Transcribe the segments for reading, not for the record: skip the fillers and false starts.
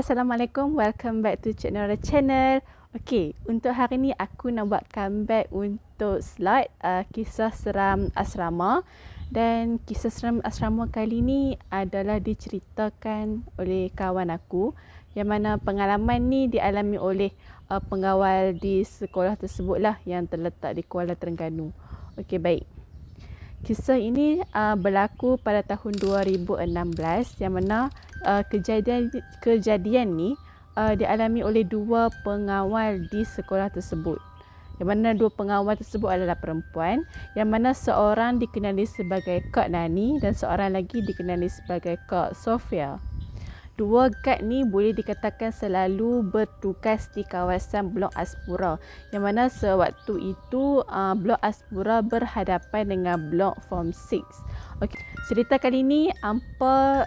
Assalamualaikum, welcome back to Cik Nora Channel. Okey, untuk hari ni aku nak buat comeback untuk slide kisah seram asrama. Dan kisah seram asrama kali ni adalah diceritakan oleh kawan aku, yang mana pengalaman ni dialami oleh pengawal di sekolah tersebut lah, yang terletak di Kuala Terengganu. Okey, baik. Kisah ini berlaku pada tahun 2016, yang mana kejadian ni dialami oleh dua pengawal di sekolah tersebut. Yang mana dua pengawal tersebut adalah perempuan, yang mana seorang dikenali sebagai Kak Nani dan seorang lagi dikenali sebagai Kak Sofia. Dua guard ni boleh dikatakan selalu bertugas di kawasan Blok Aspura, yang mana sewaktu itu Blok Aspura berhadapan dengan Blok Form 6. Okey, cerita kali ni hampa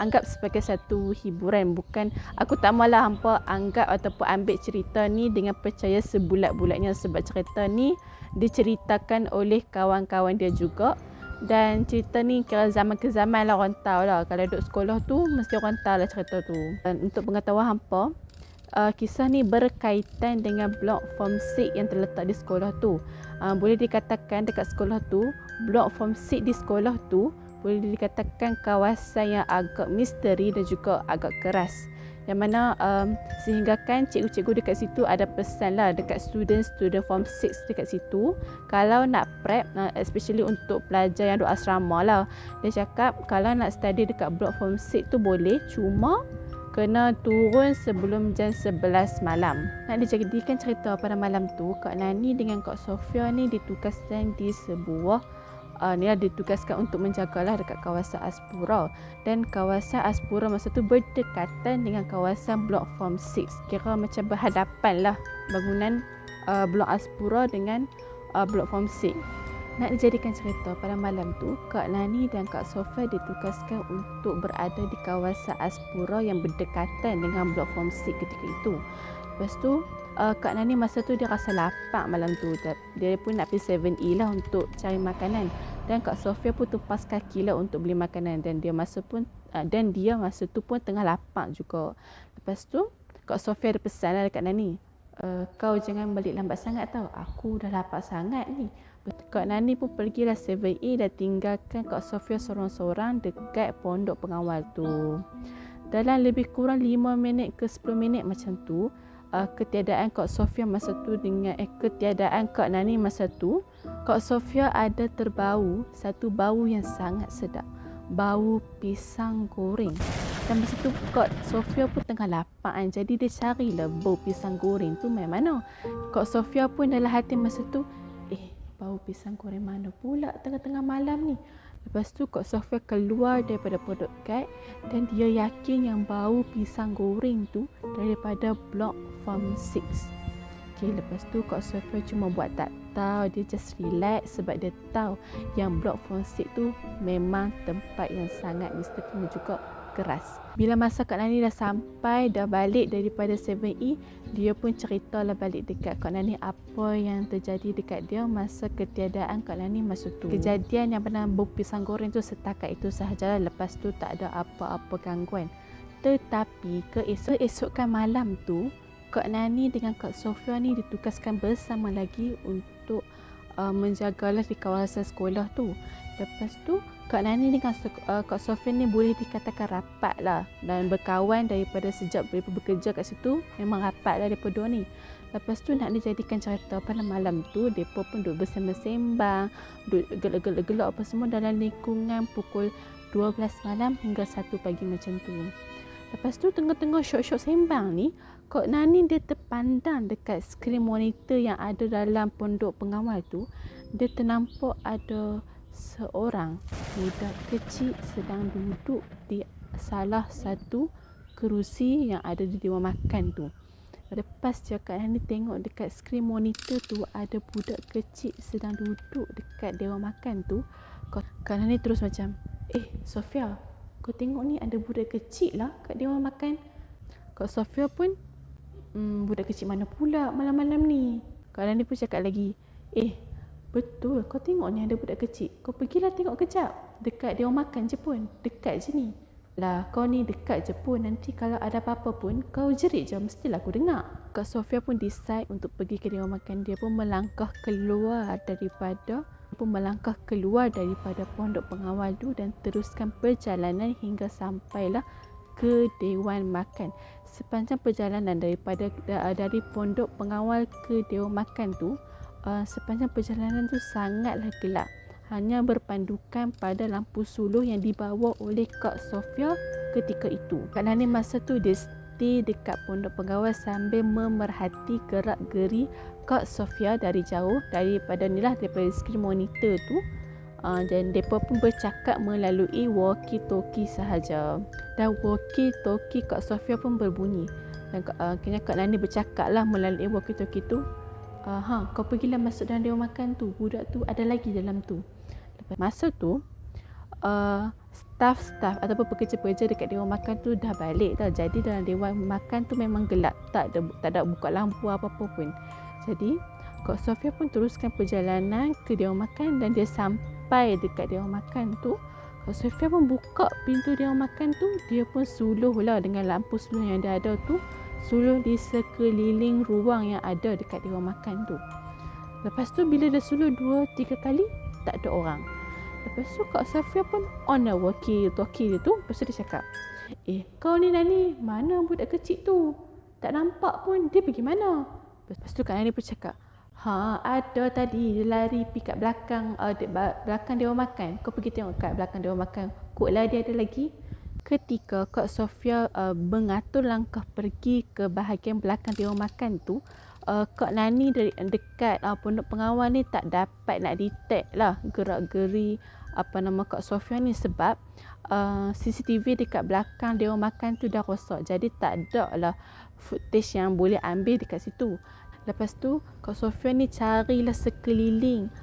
anggap sebagai satu hiburan, bukan, aku tak maulah hampa anggap ataupun ambil cerita ni dengan percaya sebulat-bulatnya, sebab cerita ni diceritakan oleh kawan-kawan dia juga. Dan cerita ni kira zaman ke zaman lah, orang tahu lah. Kalau duduk sekolah tu, mesti orang tahu lah cerita tu. Dan untuk pengetahuan hampa, kisah ni berkaitan dengan blok Form 6 yang terletak di sekolah tu. Boleh dikatakan dekat sekolah tu, blok Form 6 di sekolah tu, boleh dikatakan kawasan yang agak misteri dan juga agak keras. Yang mana sehinggakan cikgu-cikgu dekat situ ada pesan lah dekat student Form 6 dekat situ, kalau nak prep, especially untuk pelajar yang duduk asrama lah, dia cakap kalau nak study dekat blok Form 6 tu boleh, cuma kena turun sebelum jam 11 malam. Nak dijadikan cerita pada malam tu, Kak Nani dengan Kak Sofia ni ditugaskan di sebuah ditugaskan untuk menjagalah dekat kawasan Aspura. Dan kawasan Aspura masa tu berdekatan dengan kawasan blok Form 6. Kira macam berhadapan lah bangunan blok Aspura dengan blok Form 6. Nak dijadikan cerita, pada malam tu Kak Nani dan Kak Sofia ditugaskan untuk berada di kawasan Aspura yang berdekatan dengan blok Form 6 ketika itu. Lepas tu Kak Nani masa tu dia rasa lapar malam tu. Dia pun nak pergi 7E lah untuk cari makanan. Dan Kak Sofia pun tumpas kaki lah untuk beli makanan. Dan dia masa tu pun tengah lapar juga. Lepas tu Kak Sofia ada pesan lah dekat Nani, kau jangan balik lambat sangat tau, aku dah lapar sangat ni. Kak Nani pun pergilah 7E dan tinggalkan Kak Sofia seorang-seorang dekat pondok pengawal tu. Dalam lebih kurang 5 minit ke 10 minit macam tu, ketiadaan Kak Sofia masa tu dengan ketiadaan Kak Nani masa tu, Kak Sofia ada terbau satu bau yang sangat sedap, bau pisang goreng. Dan masa tu Kak Sofia pun tengah lapar kan, jadi dia carilah bau pisang goreng tu main mana. Kak Sofia pun dalam hati masa tu, bau pisang goreng mana pula tengah-tengah malam ni. Lepas tu Kak Sofia keluar daripada pondok guard dan dia yakin yang bau pisang goreng tu daripada blok Form 6. Okay, lepas tu Kak Sofia cuma buat tak tahu, dia just relax sebab dia tahu yang blok Form 6 tu memang tempat yang sangat misteri dan juga keras. Bila masa Kak Nani dah sampai, dah balik daripada 7E, dia pun ceritalah balik dekat Kak Nani apa yang terjadi dekat dia masa ketiadaan Kak Nani masa tu. Kejadian yang pernah bau pisang goreng tu setakat itu sahajalah, lepas tu tak ada apa-apa gangguan. Tetapi keesokan malam tu, Kak Nani dengan Kak Sofia ni ditugaskan bersama lagi untuk menjagalah di kawasan sekolah tu. Lepas tu Kak Nani dengan Kak Sofia ni boleh dikatakan rapat lah dan berkawan daripada sejak mereka bekerja kat situ, memang rapat lah mereka dua ni. Lepas tu nak dijadikan cerita, pada malam tu mereka pun duduk bersembang-sembang, duduk gelak-gelak apa semua dalam lingkungan pukul 12 malam hingga 1 pagi macam tu. Lepas tu tengah-tengah syok-syok sembang ni, Kak Nani dia terpandang dekat skrin monitor yang ada dalam pondok pengawal tu. Dia ternampak ada seorang budak kecil sedang duduk di salah satu kerusi yang ada di dewan makan tu. Lepas je Kak Nani tengok dekat skrin monitor tu ada budak kecil sedang duduk dekat dewan makan tu, Kak Nani terus macam, Sofia, kau tengok ni ada budak kecil lah kat dewan makan. Kak Sofia pun, budak kecil mana pula malam-malam ni? Kak Nani pun cakap lagi, betul, kau tengok ni ada budak kecil. Kau pergilah tengok kejap. Dekat dewan makan je pun. Dekat je ni. Lah, kau ni dekat je pun, nanti kalau ada apa-apa pun kau jerit je, mestilah aku dengar. Kak Sofia pun decide untuk pergi ke dewan makan. Dia pun melangkah keluar daripada pondok pengawal tu dan teruskan perjalanan hingga sampailah ke dewan makan. Sepanjang perjalanan dari pondok pengawal ke dewan makan tu, sepanjang perjalanan tu sangatlah gelap. Hanya berpandukan pada lampu suluh yang dibawa oleh Kak Sofia ketika itu. Kak Nani masa tu dia stay dekat pondok pengawal sambil memerhati gerak-geri Kak Sofia dari jauh, daripada screen monitor tu. Dan mereka pun bercakap melalui walkie-talkie sahaja. Dan walkie-talkie Kak Sofia pun berbunyi. Dan Kak Nani bercakap lah melalui walkie-talkie tu. Kau pergilah masuk dalam dewan makan tu. Budak tu ada lagi dalam tu. Masa tu staff ataupun pekerja-pekerja dekat dewan makan tu dah balik tau. Jadi dalam dewan makan tu memang gelap, tak ada buka lampu apa-apa pun. Jadi Kak Sofia pun teruskan perjalanan ke dewan makan dan dia sampai dekat dewan makan tu. Kak Sofia pun buka pintu dewan makan tu, dia pun suluh lah dengan lampu suluh yang dia ada tu, suluh di sekeliling ruang yang ada dekat dewan makan tu. Lepas tu bila dia suluh 2-3 kali, tak ada orang. Lepas tu Kak Sofia pun on the walkie-talkie dia tu. Lepas tu dia cakap, kau ni Nani, mana budak kecil tu? Tak nampak pun, dia pergi mana? Lepas tu Kak Nani pun cakap, ada tadi, dia lari pergi kat belakang dewan makan. Kau pergi tengok kat belakang dewan makan, kotlah dia ada lagi. Ketika Kak Sofia mengatur langkah pergi ke bahagian belakang dewan makan tu, Kak Nani dari dekat pondok pengawal ni tak dapat nak detect lah gerak-geri Kak Sofia ni, sebab CCTV dekat belakang dewan makan tu dah rosak. Jadi tak ada lah footage yang boleh ambil dekat situ. Lepas tu Kak Sofia ni carilah sekeliling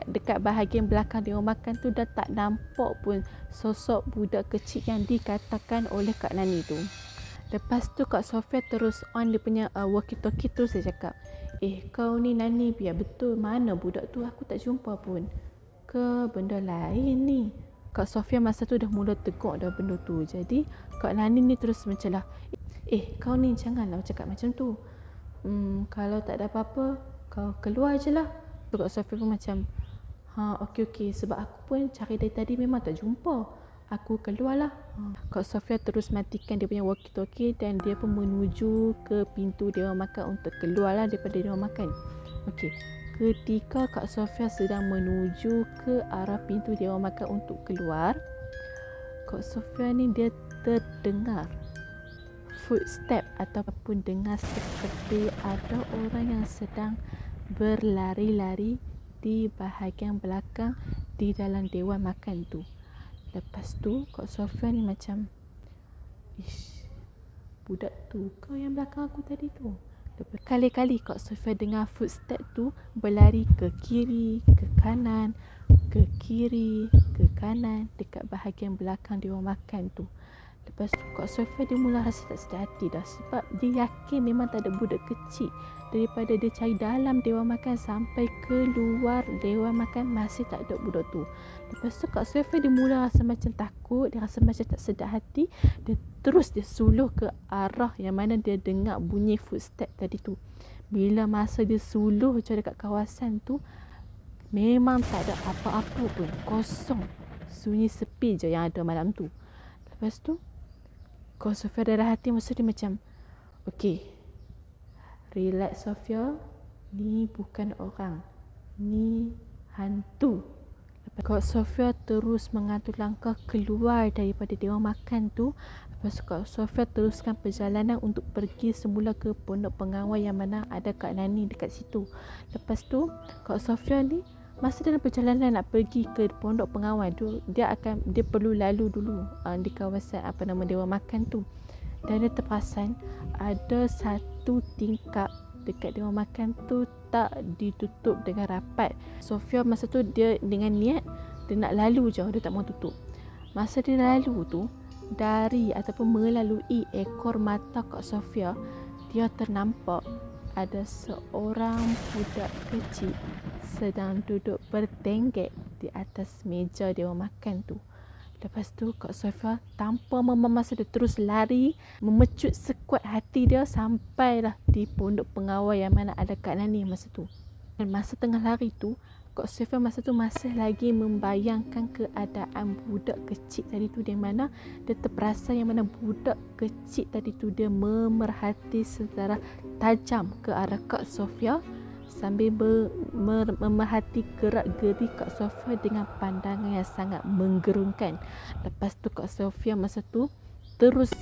dekat bahagian belakang dewan makan tu, dah tak nampak pun sosok budak kecil yang dikatakan oleh Kak Nani tu. Lepas tu Kak Sofia terus on dia punya walkie-talkie tu. Saya cakap, kau ni Nani, biar betul mana budak tu, aku tak jumpa pun. Ke benda lain ni? Kak Sofia masa tu dah mula teguk dah benda tu. Jadi Kak Nani ni terus mencelah, kau ni janganlah cakap macam tu. Kalau tak ada apa-apa, kau keluar je lah. Kak Sofia pun macam, okey, sebab aku pun cari dari tadi memang tak jumpa. Aku keluarlah. Kak Sofia terus matikan dia punya walkie-talkie dan dia pun menuju ke pintu dewan makan untuk keluarlah daripada dewan makan. Okey, ketika Kak Sofia sedang menuju ke arah pintu dewan makan untuk keluar, Kak Sofia ni dia terdengar footstep ataupun dengar seperti ada orang yang sedang berlari-lari di bahagian belakang di dalam dewan makan tu. Lepas tu Kak Sofia ni macam, budak tu kau yang belakang aku tadi tu. Berkali-kali Kak Sofia dengar footstep tu berlari ke kiri, ke kanan, ke kiri, ke kanan dekat bahagian belakang dewan makan tu. Lepas tu Kak Sofia dia mula rasa tak sedar hati dah, sebab dia yakin memang tak ada budak kecil. Daripada dia cari dalam dewan makan sampai keluar dewan makan, masih tak ada budak tu. Lepas tu Kak Sofia dia mula rasa macam takut, dia rasa macam tak sedar hati. Dia suluh ke arah yang mana dia dengar bunyi footstep tadi tu. Bila masa dia suluh je dekat kawasan tu, memang tak ada apa-apa pun, kosong, sunyi sepi je yang ada malam tu. Lepas tu Kak Sofia dalam hati masa dia macam, okey, relax Sofia, ni bukan orang, ni hantu. Kak Sofia terus mengatur langkah keluar daripada dewan makan tu. Lepas tu Kak Sofia teruskan perjalanan untuk pergi semula ke pondok pengawal yang mana ada Kak Nani dekat situ. Lepas tu Kak Sofia ni masa dalam perjalanan nak pergi ke pondok pengawal tu, dia perlu lalu dulu di kawasan dewan makan tu. Dan dia terperasan ada satu tingkap dekat dewan makan tu tak ditutup dengan rapat. Sofia masa tu dia dengan niat dia nak lalu je, dia tak mahu tutup. Masa dia lalu tu, dari ataupun melalui ekor mata Kak Sofia, dia ternampak ada seorang budak kecil sedang duduk bertenggek di atas meja dewan makan tu. Lepas tu Kak Sofia tanpa memamasa dia terus lari, memecut sekuat hati dia sampailah di pondok pengawal yang mana ada Kak Nani masa tu. Dan masa tengah lari tu, Kak Sofia masa tu masih lagi membayangkan keadaan budak kecil tadi tu, di mana dia terperasan yang mana budak kecil tadi tu dia memerhati secara tajam ke arah Kak Sofia sambil memerhati gerak-geri Kak Sofia dengan pandangan yang sangat menggerunkan. Lepas tu Kak Sofia masa tu terus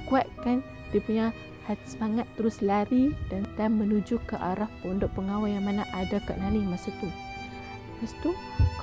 kuatkan dia punya hati semangat, terus lari dan menuju ke arah pondok pengawal yang mana ada Kak Nani masa tu. Lepas tu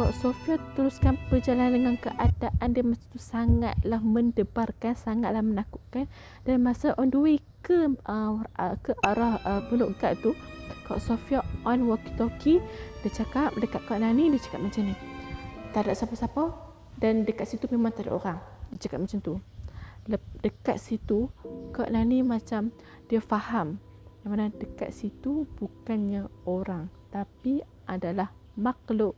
Kak Sofia teruskan perjalanan dengan keadaan dia masa tu sangatlah mendebarkan, sangatlah menakutkan. Dan masa on the way ke arah pondok guard tu, Kak Sofia on walkie-talkie, dia cakap dekat Kak Nani, dia cakap macam ni, tak ada siapa-siapa dan dekat situ memang tak ada orang. Dia cakap macam tu. Dekat situ Kak Nani macam dia faham yang mana dekat situ bukannya orang, tapi adalah makhluk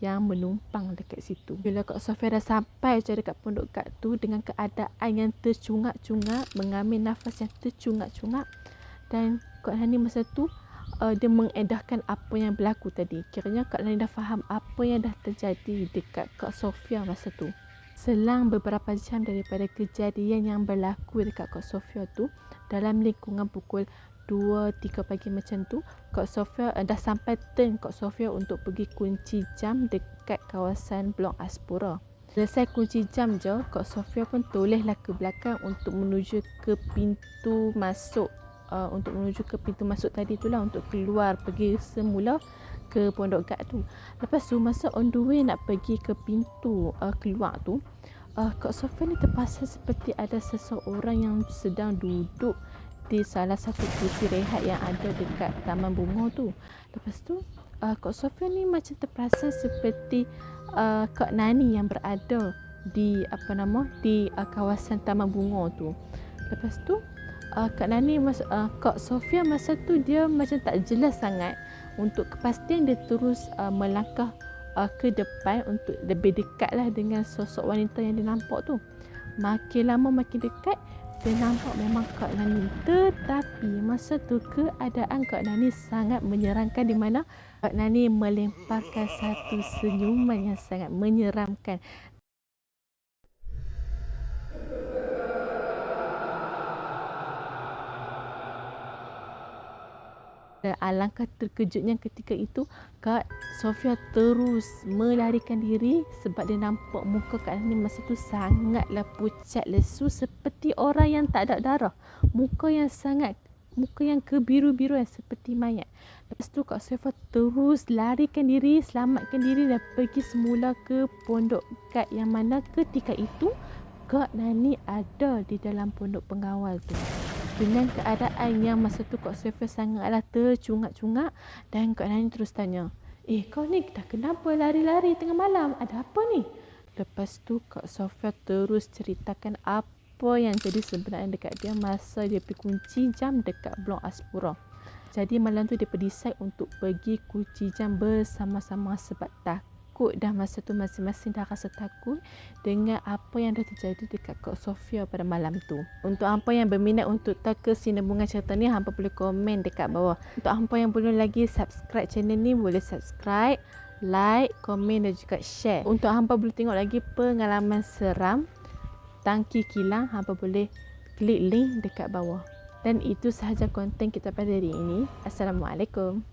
yang menumpang dekat situ. Bila Kak Sofia dah sampai je dekat pondok guard tu dengan keadaan yang tercungak-cungak, mengambil nafas yang tercungak-cungak, dan Kak Nani masa tu dia mengedahkan apa yang berlaku tadi. Kiranya Kak Nani dah faham apa yang dah terjadi dekat Kak Sofia masa tu. Selang beberapa jam daripada kejadian yang berlaku dekat Kak Sofia tu, dalam lingkungan pukul 2-3 pagi macam tu, Kak Sofia dah sampai turn Kak Sofia untuk pergi kunci jam dekat kawasan Blok Aspura. Selesai kunci jam je, Kak Sofia pun tolehlah ke belakang untuk menuju ke pintu masuk. Untuk menuju ke pintu masuk tadi tu lah, untuk keluar pergi semula ke pondok guard tu. Lepas tu masa on the way nak pergi ke pintu keluar tu, Kak Sofia ni terpaksa seperti ada seseorang yang sedang duduk di salah satu kursi rehat yang ada dekat taman bunga tu. Lepas tu Kak Sofia ni macam terperasan seperti Kak Nani yang berada di kawasan taman bunga tu. Lepas tu Kak Nani Kak Sofia masa tu dia macam tak jelas sangat. Untuk kepastian dia terus melangkah ke depan untuk lebih dekatlah dengan sosok wanita yang dia nampak tu. Makin lama makin dekat, dia nampak memang Kak Nani. Tetapi masa tu keadaan Kak Nani sangat menyeramkan, di mana Kak Nani melemparkan satu senyuman yang sangat menyeramkan. Dan alangkah terkejutnya ketika itu, Kak Sofia terus melarikan diri sebab dia nampak muka Kak Nani masa tu sangatlah pucat lesu seperti orang yang tak ada darah. Muka yang kebiru-biruan seperti mayat. Lepas tu Kak Sofia terus larikan diri, selamatkan diri dan pergi semula ke pondok guard yang mana ketika itu Kak Nani ada di dalam pondok pengawal tu. Dengan keadaan yang masa tu Kak Sofia sangatlah tercungak-cungak, dan Kak Nani terus tanya, kau ni dah kenapa lari-lari tengah malam? Ada apa ni? Lepas tu Kak Sofia terus ceritakan apa yang jadi sebenarnya dekat dia masa dia pergi kunci jam dekat Blok Aspura. Jadi malam tu dia decide untuk pergi kunci jam bersama-sama sebab takut dah masa tu masing-masing dah rasa takut dengan apa yang dah terjadi dekat Kak Sofia pada malam tu. Untuk hampa yang berminat untuk tahu kesinambungan cerita ni, hampa boleh komen dekat bawah. Untuk hampa yang belum lagi subscribe channel ni, boleh subscribe, like, komen dan juga share. Untuk hampa boleh tengok lagi pengalaman seram tangki kilang, hampa boleh klik link dekat bawah. Dan itu sahaja konten kita pada hari ini. Assalamualaikum.